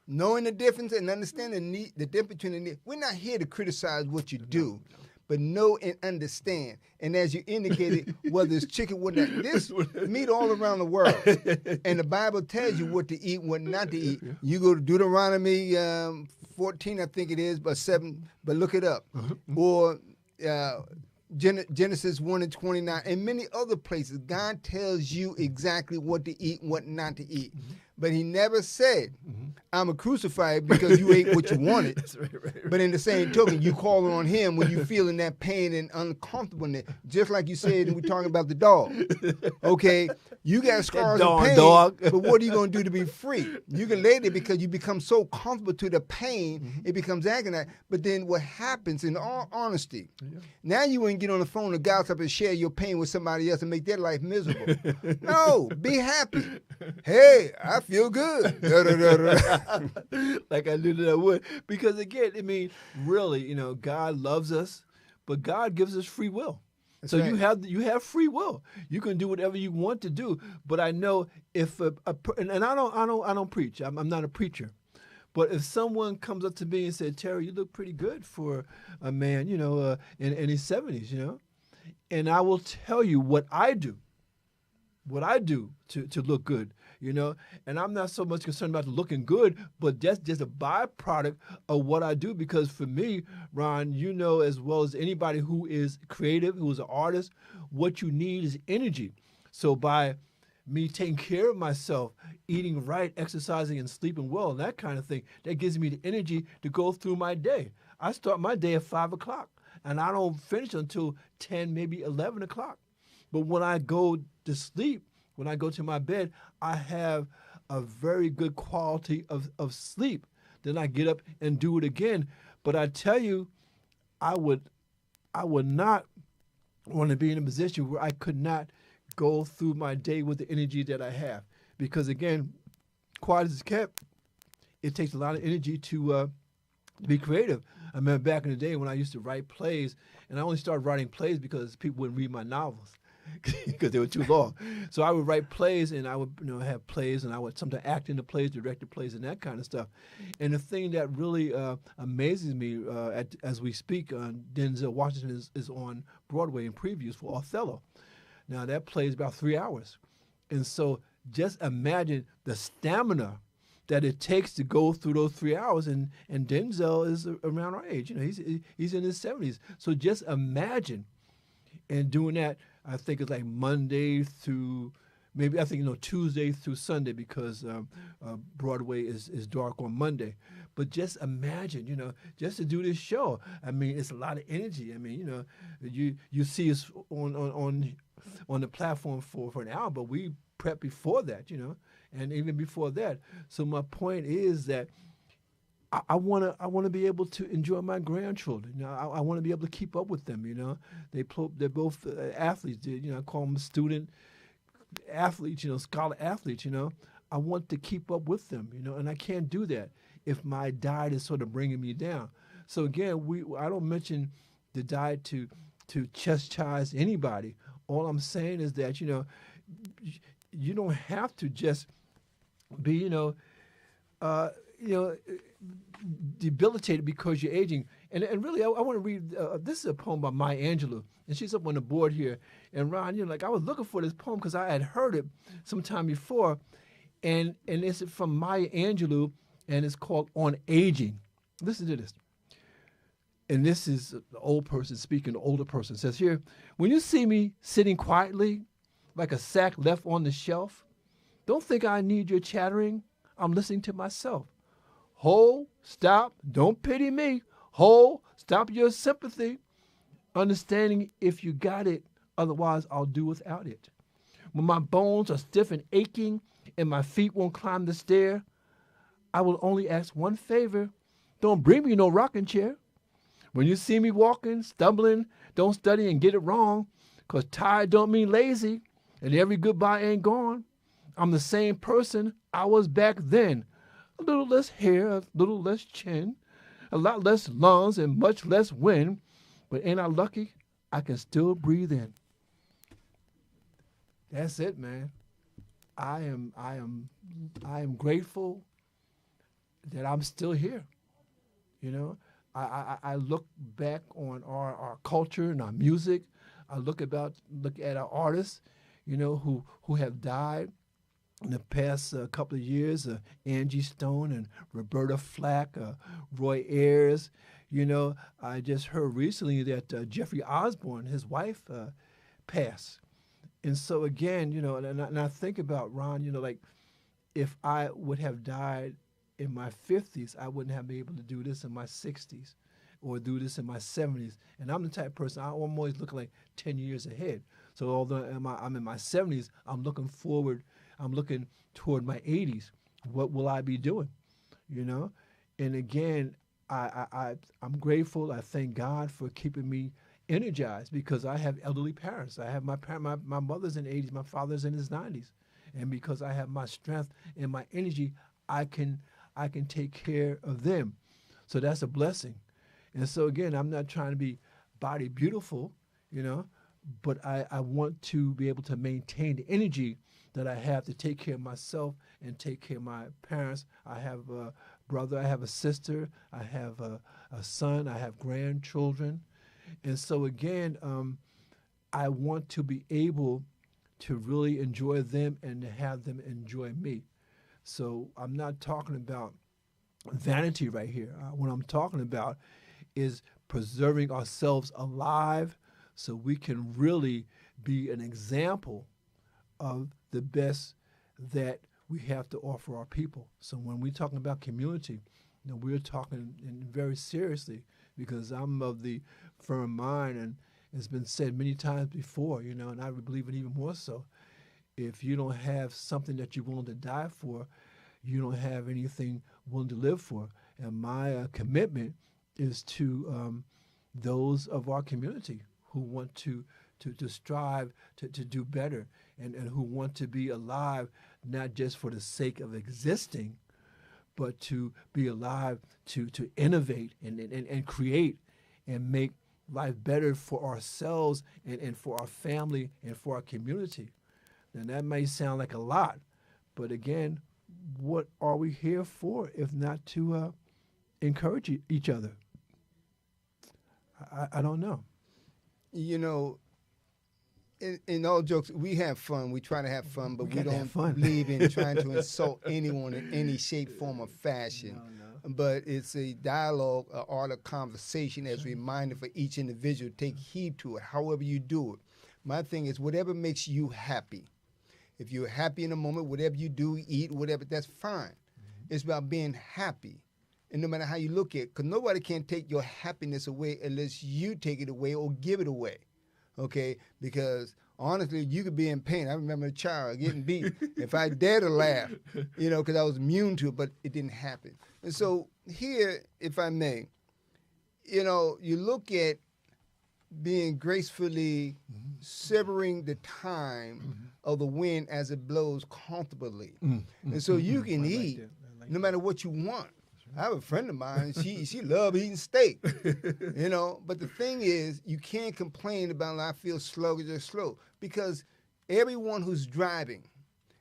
Knowing the difference and understanding the difference between the need. We're not here to criticize what you do. No. But know and understand. And as you indicated, whether it's chicken, whatnot, there's meat all around the world. And the Bible tells you what to eat, what not to eat. You go to Deuteronomy 14, I think it is, but 7, but look it up. Or Genesis 1 and 29, and many other places. God tells you exactly what to eat and what not to eat. But he never said, I'm a crucified because you ate what you wanted. That's right. But in the same token, you calling on him when you feeling that pain and uncomfortableness. Just like you said, we're talking about the dog. Okay, you got scars of pain, but what are you going to do to be free? You can lay there because you become so comfortable to the pain, it becomes agonizing. But then what happens, in all honesty, now you wouldn't get on the phone and gossip and share your pain with somebody else and make their life miserable. No, be happy. Hey, I feel good. Like I knew that I would. Because again, I mean, really, God loves us, but God gives us free will. That's so right. you have free will. You can do whatever you want to do. But I know if and I don't preach. I'm not a preacher. But if someone comes up to me and said, Terry, you look pretty good for a man, in his 70s, and I will tell you what I do to look good. And I'm not so much concerned about looking good, but that's just a byproduct of what I do. Because for me, Ron, as well as anybody who is creative, who is an artist, what you need is energy. So by me taking care of myself, eating right, exercising, and sleeping well, and that kind of thing, that gives me the energy to go through my day. I start my day at 5 o'clock, and I don't finish until 10, maybe 11 o'clock. But when I go to sleep, when I go to my bed, I have a very good quality of sleep. Then I get up and do it again. But I tell you, I would not want to be in a position where I could not go through my day with the energy that I have. Because again, quiet as it's kept, it takes a lot of energy to be creative. I remember back in the day when I used to write plays, and I only started writing plays because people wouldn't read my novels. Because they were too long. So I would write plays, and I would have plays, and I would sometimes act in the plays, direct the plays, and that kind of stuff. And the thing that really amazes me as we speak, Denzel Washington is on Broadway in previews for Othello. Now that play is about 3 hours. And so just imagine the stamina that it takes to go through those 3 hours. And Denzel is around our age. He's in his 70s. So just imagine and doing that. I think it's like Monday through maybe Tuesday through Sunday, because Broadway is dark on Monday. But just imagine, just to do this show. I mean, it's a lot of energy. I mean, you see us on the platform for an hour, but we prep before that, and even before that. So my point is that I want to be able to enjoy my grandchildren. I want to be able to keep up with them. They're both athletes. I call them student athletes. Scholar athletes. I want to keep up with them. And I can't do that if my diet is sort of bringing me down. So again, I don't mention the diet to chastise anybody. All I'm saying is that you don't have to just be debilitated because you're aging. And really, I want to read, this is a poem by Maya Angelou, and she's up on the board here. And Ron, I was looking for this poem because I had heard it sometime before, and it's from Maya Angelou, and it's called On Aging. Listen to this. And this is the old person speaking, the older person. It says here, when you see me sitting quietly like a sack left on the shelf, don't think I need your chattering. I'm listening to myself. Hold, stop, don't pity me. Hold, stop your sympathy. Understanding if you got it, otherwise I'll do without it. When my bones are stiff and aching and my feet won't climb the stair, I will only ask one favor. Don't bring me no rocking chair. When you see me walking, stumbling, don't study and get it wrong, Because tired don't mean lazy, and every goodbye ain't gone. I'm the same person I was back then. A little less hair, a little less chin, a lot less lungs, and much less wind. But ain't I lucky? I can still breathe in. That's it, man. I am grateful that I'm still here. You know, I look back on our culture and our music. I look at our artists, you know, who have died in the past couple of years. Angie Stone and Roberta Flack, Roy Ayers. You know, I just heard recently that Jeffrey Osborne, his wife, passed. And so again, you know, and I think about, Ron, you know, like if I would have died in my 50s, I wouldn't have been able to do this in my 60s or do this in my 70s. And I'm the type of person, I'm always looking like 10 years ahead. So although I'm in my 70s, I'm looking forward, I'm looking toward my 80s. What will I be doing? You know? And again, I'm grateful. I thank God for keeping me energized because I have elderly parents. I have my mother's in the 80s, my father's in his 90s. And because I have my strength and my energy, I can take care of them. So that's a blessing. And so again, I'm not trying to be body beautiful, you know, but I want to be able to maintain the energy that I have to take care of myself and take care of my parents. I have a brother, I have a sister, I have a son, I have grandchildren. And so again, I want to be able to really enjoy them and to have them enjoy me. So I'm not talking about vanity right here. What I'm talking about is preserving ourselves alive so we can really be an example of the best that we have to offer our people. So when we're talking about community, you know, we're talking very seriously because I'm of the firm mind, and it's been said many times before, you know, and I would believe it even more so. If you don't have something that you're willing to die for, you don't have anything willing to live for. And my commitment is to those of our community who want to strive to do better and who want to be alive, not just for the sake of existing, but to be alive to innovate and create and make life better for ourselves and for our family and for our community. And that may sound like a lot, but again, what are we here for if not to encourage each other? I don't know. You know, in all jokes, we have fun. We try to have fun, but we don't believe in trying to insult anyone in any shape, form, or fashion. No. But it's a dialogue, an art of conversation as a reminder for each individual. Take heed to it, however you do it. My thing is whatever makes you happy. If you're happy in a moment, whatever you do, eat, whatever, that's fine. Mm-hmm. It's about being happy. And no matter how you look at it, because nobody can take your happiness away unless you take it away or give it away. Okay? Because honestly, you could be in pain. I remember a child getting beat. If I dared to laugh, you know, because I was immune to it, but it didn't happen. And so here, if I may, you know, you look at being gracefully severing the time of the wind as it blows comfortably. And so you can eat no matter what you want. I have a friend of mine, she loves eating steak, you know, but the thing is, you can't complain about I feel sluggish or slow because everyone who's driving,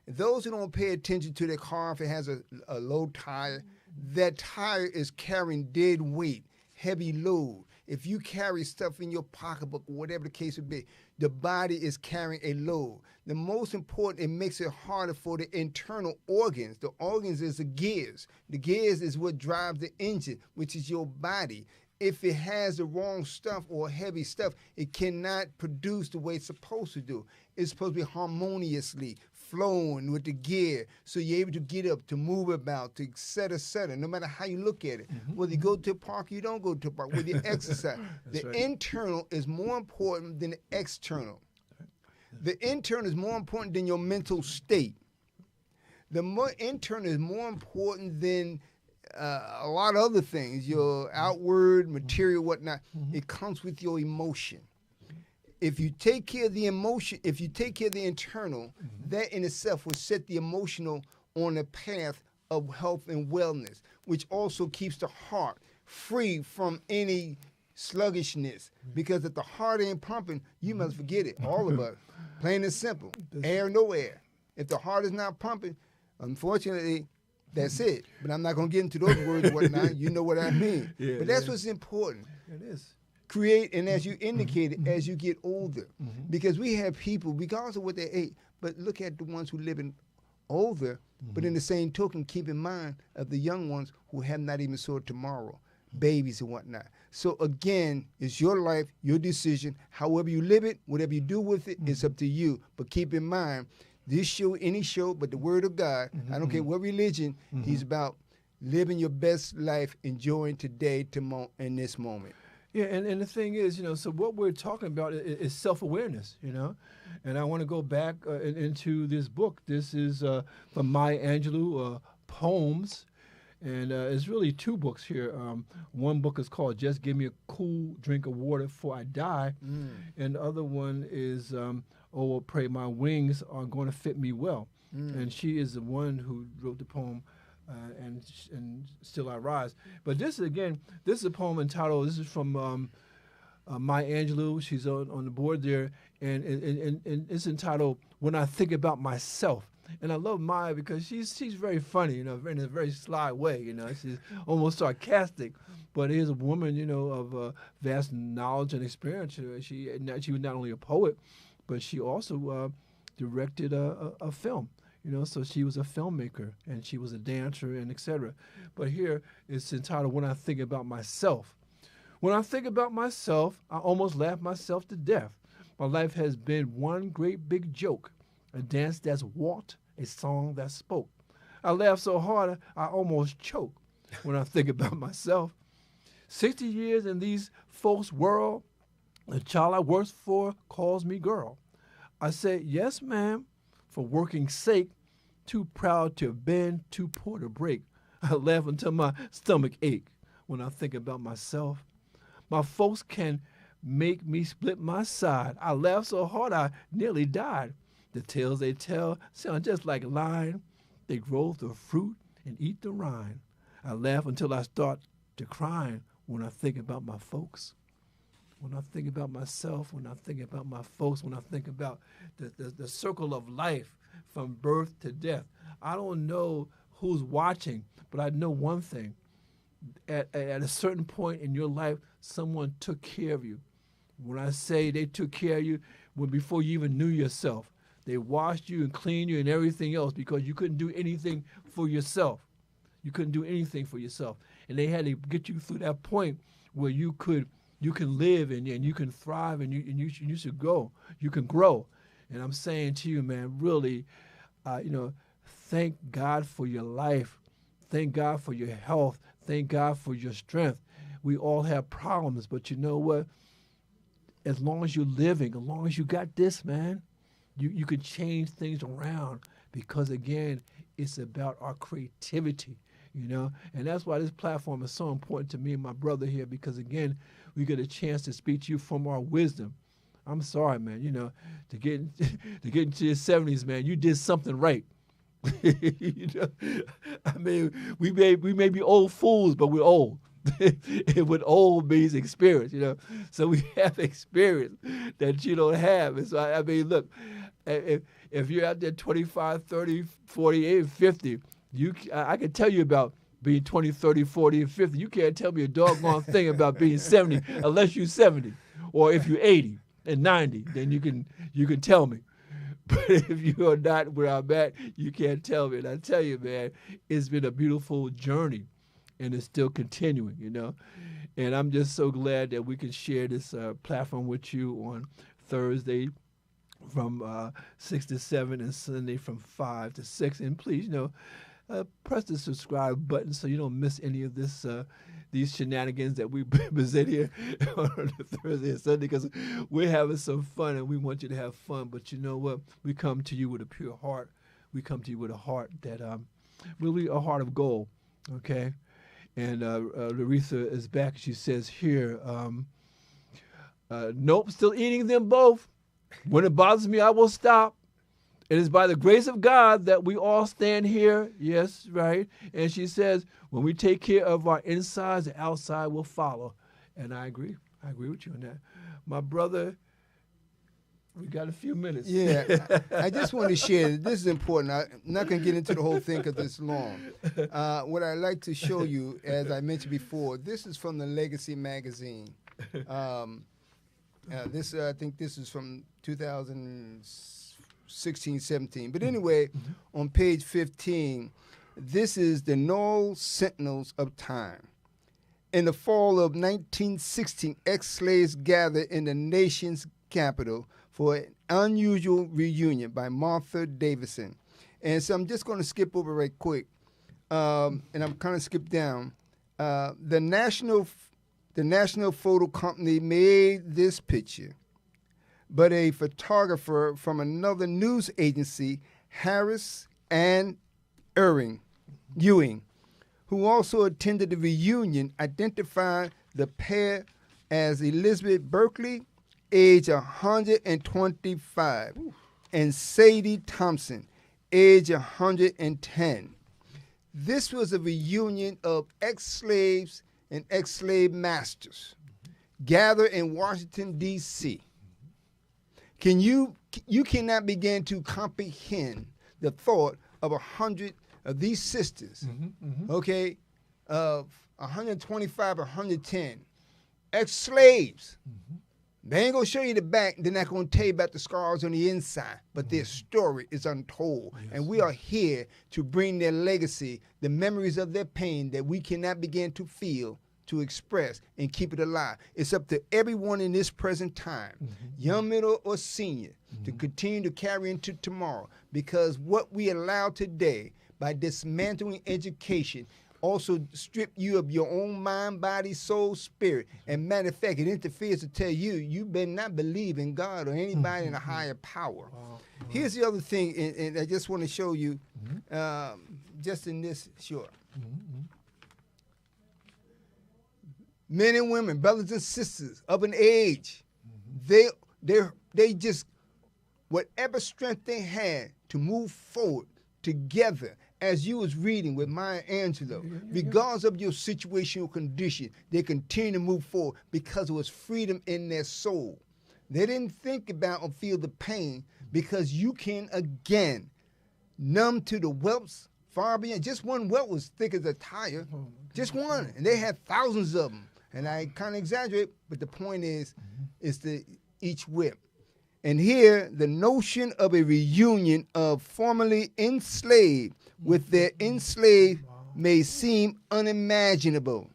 those who don't pay attention to their car if it has a low tire, that tire is carrying dead weight, heavy load. If you carry stuff in your pocketbook, or whatever the case would be, the body is carrying a load. The most important, it makes it harder for the internal organs. The organs is the gears. The gears is what drives the engine, which is your body. If it has the wrong stuff or heavy stuff, it cannot produce the way it's supposed to do. It's supposed to be harmoniously flowing with the gear, so you're able to get up, to move about, to et cetera, no matter how you look at it. Whether you go to a park or you don't go to a park, whether you exercise. The internal is more important than the external. The internal is more important than your mental state. The internal is more important than a lot of other things, your outward, material, whatnot. It comes with your emotion. if you take care of the emotion, if you take care of the internal, that in itself will set the emotional on a path of health and wellness, which also keeps the heart free from any sluggishness. Because if the heart ain't pumping, you must forget it. All of us, plain and simple, air, no air. If the heart is not pumping, unfortunately, that's it. But I'm not going to get into those words and whatnot. You know what I mean. Yeah, but that's what's important. It is. Create, and as you indicated, as you get older, because we have people, regardless of what they ate, but look at the ones who live in older, but in the same token, keep in mind of the young ones who have not even saw tomorrow, babies and whatnot. So again, it's your life, your decision. However you live it, whatever you do with it, it's up to you. But keep in mind, this show, any show, but the Word of God, I don't care what religion, He's about living your best life, enjoying today, tomorrow, and this moment. Yeah, and the thing is, so what we're talking about is self-awareness, And I want to go back into this book. This is from Maya Angelou, Poems. And it's really two books here. One book is called Just Give Me a Cool Drink of Water Before I Die. And the other one is Oh, Pray My Wings Are Going to Fit Me Well. And she is the one who wrote the poem and Still I Rise. But this is a poem entitled, this is from Maya Angelou. She's on the board there. And it's entitled When I Think About Myself. And I love Maya because she's very funny, in a very sly way. She's almost sarcastic, but is a woman, of vast knowledge and experience. She was not only a poet, but she also directed a film. So she was a filmmaker and she was a dancer and etc. But here it's entitled When I Think About Myself. When I think about myself, I almost laugh myself to death. My life has been one great big joke. A dance that's walked, a song that spoke. I laugh so hard I almost choke when I think about myself. 60 years in these folks' world, the child I worked for calls me girl. I say, yes, ma'am, for working's sake, too proud to bend, too poor to break. I laugh until my stomach ache when I think about myself. My folks can make me split my side. I laugh so hard I nearly died. The tales they tell sound just like lying. They grow the fruit and eat the rind. I laugh until I start to crying when I think about my folks. When I think about myself, when I think about my folks, when I think about the circle of life from birth to death. I don't know who's watching, but I know one thing. At a certain point in your life, someone took care of you. When I say they took care of you, before you even knew yourself. They washed you and cleaned you and everything else because you couldn't do anything for yourself. You couldn't do anything for yourself. And they had to get you through that point where you can live and you can thrive and you should go. You can grow. And I'm saying to you, man, really, thank God for your life. Thank God for your health. Thank God for your strength. We all have problems, but you know what? As long as you're living, as long as you got this, man, you can change things around because, again, it's about our creativity, And that's why this platform is so important to me and my brother here because, again, we get a chance to speak to you from our wisdom. I'm sorry, man, to get into your 70s, man, you did something right. I mean, we may be old fools, but we're old. And what old means experience, So we have experience that you don't have. And so, I mean, look, if you're out there 25, 30, 48, 50, I can tell you about being 20, 30, 40, and 50. You can't tell me a doggone thing about being 70 unless you're 70. Or if you're 80 and 90, then you can tell me. But if you are not where I'm at, you can't tell me. And I tell you, man, it's been a beautiful journey. And it's still continuing, And I'm just so glad that we can share this platform with you on Thursday from 6 to 7 and Sunday from 5 to 6. And please, press the subscribe button so you don't miss any of these shenanigans that we present here on Thursday and Sunday because we're having some fun and we want you to have fun. But you know what? We come to you with a pure heart. We come to you with a heart that really a heart of gold, okay? And Larissa is back. She says here, Nope, still eating them both. When it bothers me, I will stop. It is by the grace of God that we all stand here. Yes, right. And she says, when we take care of our insides, the outside will follow. And I agree. I agree with you on that. My brother, we got a few minutes. Yeah, I just want to share. This is important. I'm not going to get into the whole thing because it's long. What I'd like to show you, as I mentioned before, this is from the Legacy magazine. I think this is from 2016, 17. But anyway, on page 15, this is the Knoll Sentinels of Time. In the fall of 1916, ex-slaves gathered in the nation's capital for an unusual reunion by Martha Davidson. And so I'm just going to skip over right quick, and I'm kind of skip down. The National Photo Company made this picture, but a photographer from another news agency, Harris and Ewing, who also attended the reunion, identified the pair as Elizabeth Berkeley, age 125, and Sadie Thompson, age 110. This was a reunion of ex-slaves and ex-slave masters gathered in Washington, D.C. You cannot begin to comprehend the thought of 100 of these sisters, okay, of 125 or 110, ex-slaves. They ain't going to show you the back. They're not going to tell you about the scars on the inside, but their story is untold. Yes. And we are here to bring their legacy, the memories of their pain that we cannot begin to feel, to express, and keep it alive. It's up to everyone in this present time, young, middle, or senior, to continue to carry into tomorrow, because what we allow today by dismantling education also strip you of your own mind, body, soul, spirit. And matter of fact, it interferes to tell you better not believe in God or anybody in a higher power. Wow. Here's the other thing, and I just want to show you, just in this short. Men and women, brothers and sisters of an age, they just, whatever strength they had to move forward together, as you was reading with Maya Angelou, regardless of your situation or condition, they continue to move forward because it was freedom in their soul. They didn't think about or feel the pain because you can, again, numb to the welts far beyond. Just one welt was thick as a tire, just one, and they had thousands of them. And I kind of exaggerate, but the point is each whip. And here, the notion of a reunion of formerly enslaved with their enslaved may seem unimaginable.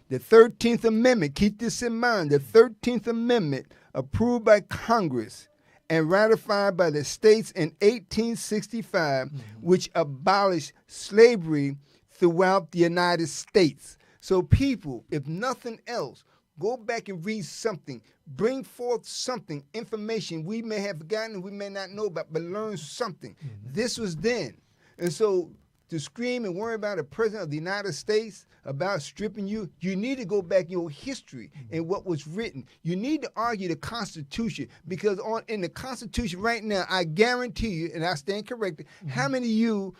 The 13th Amendment, keep this in mind, the 13th Amendment, approved by Congress and ratified by the states in 1865, which abolished slavery throughout the United States. So people, if nothing else, go back and read something. Bring forth something, information we may have forgotten, we may not know about, but learn something. This was then. And so to scream and worry about a president of the United States about stripping you, you need to go back in your history and what was written. You need to argue the Constitution, because in the Constitution right now, I guarantee you, and I stand corrected, how many of you,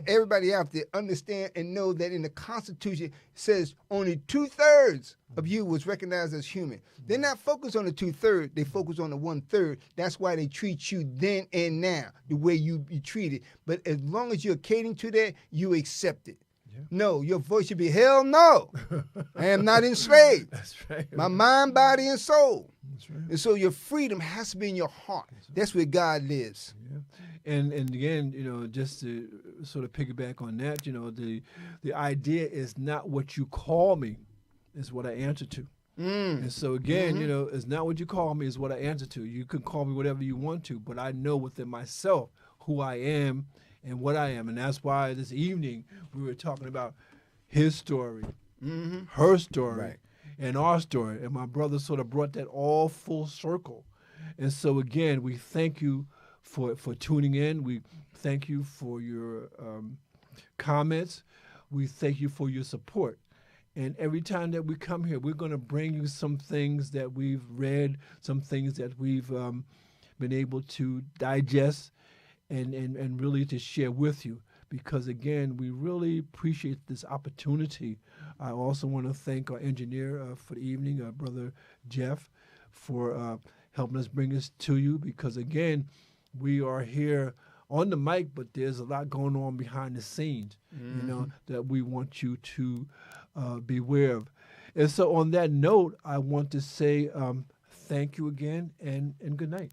everybody out there, understand and know that in the Constitution says only 2/3 of you was recognized as human. They're not focused on the 2/3, they focus on the 1/3. That's why they treat you then and now the way you be treated. But as long as you're catering to that, you accept it. Yeah. No, your voice should be, hell no, I am not enslaved. That's right. My mind, body, and soul. That's right. And so your freedom has to be in your heart. That's where God lives. Yeah. And again, just to sort of piggyback on that, the idea is not what you call me, is what I answer to. And so again, it's not what you call me, is what I answer to. You can call me whatever you want to, but I know within myself who I am and what I am. And that's why this evening we were talking about his story, her story, and our story. And my brother sort of brought that all full circle. And so again, we thank you for tuning in. We thank you for your comments. We thank you for your support. And every time that we come here, we're going to bring you some things that we've read, some things that we've been able to digest and really to share with you. Because again, we really appreciate this opportunity. I also want to thank our engineer for the evening, Brother Jeff, for helping us bring this to you. Because again, we are here on the mic, but there's a lot going on behind the scenes, you know, that we want you to be aware of. And so on that note, I want to say thank you again and good night.